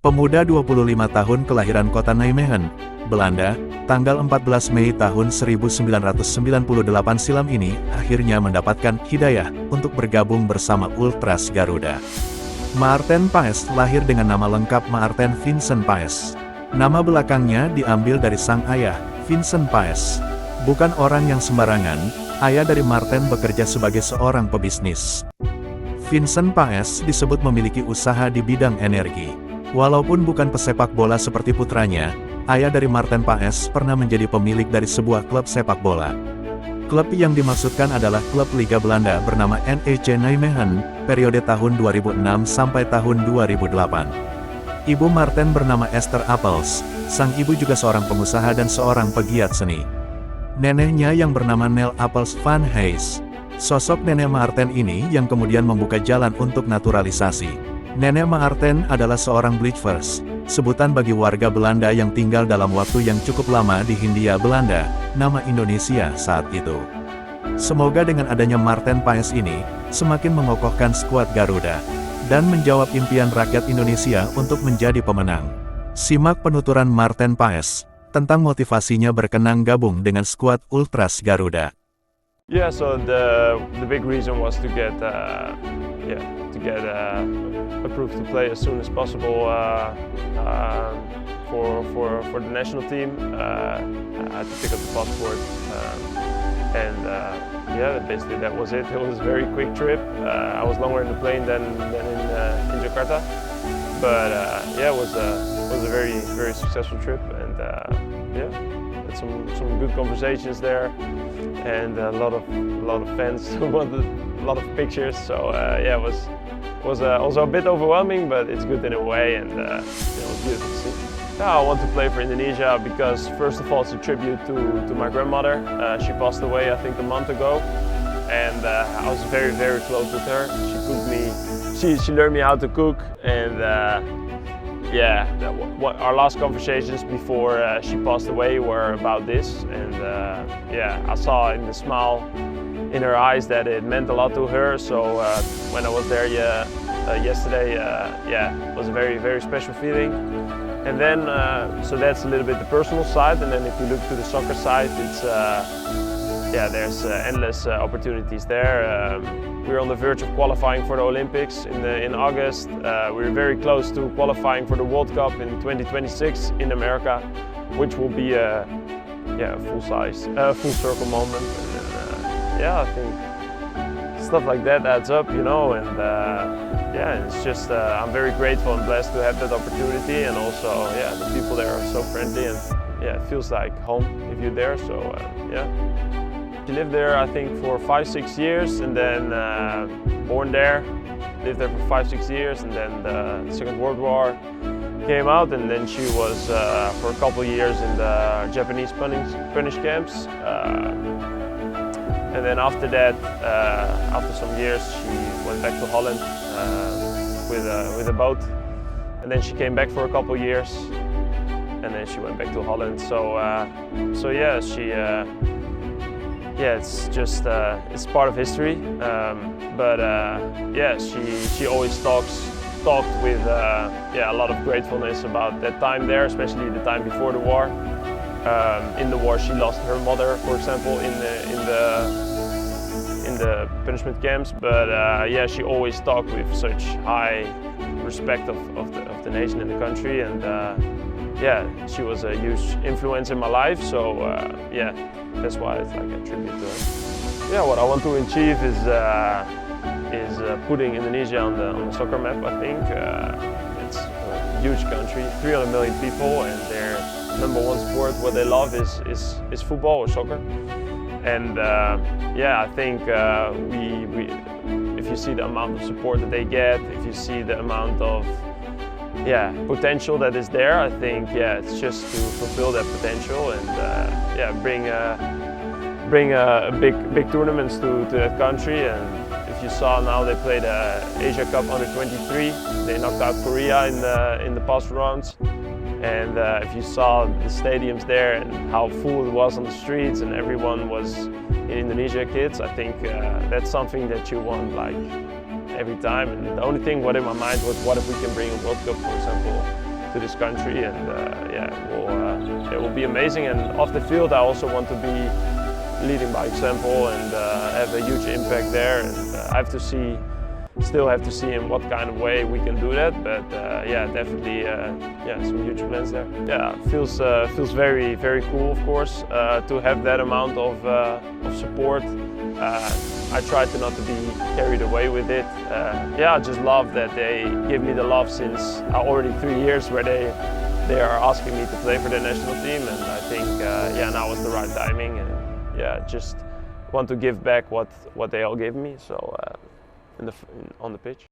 Pemuda 25 tahun kelahiran kota Nijmegen, Belanda, tanggal 14 Mei tahun 1998 silam ini akhirnya mendapatkan hidayah untuk bergabung bersama Ultras Garuda. Maarten Paes lahir dengan nama lengkap Maarten Vincent Paes. Nama belakangnya diambil dari sang ayah, Vincent Paes. Bukan orang yang sembarangan, ayah dari Maarten bekerja sebagai seorang pebisnis. Vincent Paes disebut memiliki usaha di bidang energi. Walaupun bukan pesepak bola seperti putranya, ayah dari Maarten Paes pernah menjadi pemilik dari sebuah klub sepak bola. Klub yang dimaksudkan adalah klub Liga Belanda bernama NEC Nijmegen, periode tahun 2006 sampai tahun 2008. Ibu Maarten bernama Esther Appels, sang ibu juga seorang pengusaha dan seorang pegiat seni. Neneknya yang bernama Nel Appels van Hees. Sosok nenek Maarten ini yang kemudian membuka jalan untuk naturalisasi. Nenek Maarten adalah seorang Blijvers, sebutan bagi warga Belanda yang tinggal dalam waktu yang cukup lama di Hindia Belanda, nama Indonesia saat itu. Semoga dengan adanya Maarten Paes ini, semakin mengokohkan skuad Garuda, dan menjawab impian rakyat Indonesia untuk menjadi pemenang. Simak penuturan Maarten Paes, tentang motivasinya berkenan gabung dengan skuad Ultras Garuda. Yeah, so the big reason was to get approved to play as soon as possible for the national team. I had to pick up the passport, and basically that was it. It was a very quick trip. I was longer in the plane than in Jakarta, but it was a very successful trip, and had some good conversations there, and a lot of fans who wanted a lot of pictures. So it was also a bit overwhelming, but it's good in a way, and it was beautiful to see. Yeah, I want to play for Indonesia because first of all it's a tribute to my grandmother. She passed away I think a month ago, and I was very close with her. She cooked me. She learned me how to cook, and our last conversations before she passed away were about this, and I saw in the smile in her eyes that it meant a lot to her. So when I was there yesterday, it was a very special feeling. And then so that's a little bit the personal side, and then if you look to the soccer side, it's there's endless opportunities there. We're on the verge of qualifying for the Olympics in August. We're very close to qualifying for the World Cup in 2026 in America, which will be a full circle moment. And then, I think stuff like that adds up, you know. And it's just I'm very grateful and blessed to have that opportunity, and also the people there are so friendly, and it feels like home if you're there. So She lived there, I think, for 5-6 years, and then born there, lived there for 5-6 years, and then the Second World War came out, and then she was for a couple of years in the Japanese punish camps. And then after that, after some years, she went back to Holland with a boat, and then she came back for a couple of years, and then she went back to Holland. It's just it's part of history, she always talked with a lot of gratefulness about that time there, especially the time before the war. In the war, she lost her mother, for example, in the punishment camps. But she always talked with such high respect of the nation and the country, and she was a huge influence in my life. So that's why it's like a tribute to her. Yeah, what I want to achieve is putting Indonesia on the soccer map. I think it's a huge country, 300 million people, and their number one sport, what they love, is football or soccer. And I think if you see the amount of support that they get, if you see the amount of potential that is there, I think it's just to fulfill that potential and bring big tournaments to that country. And if you saw now, they played Asia Cup under 23. They knocked out Korea in the past rounds. And if you saw the stadiums there and how full it was on the streets, and everyone was in Indonesia, kids, I think that's something that you want like every time. And the only thing what in my mind was, what if we can bring a World Cup, for example, to this country, and it will be amazing. And off the field, I also want to be leading by example and have a huge impact there. And still have to see in what kind of way we can do that. But definitely, some huge plans there. Yeah, feels very cool, of course, to have that amount of support. I try to not to be carried away with it. I just love that they give me the love since already 3 years where they are asking me to play for the national team, and I think now is the right timing, and just want to give back what they all gave me. So on the pitch.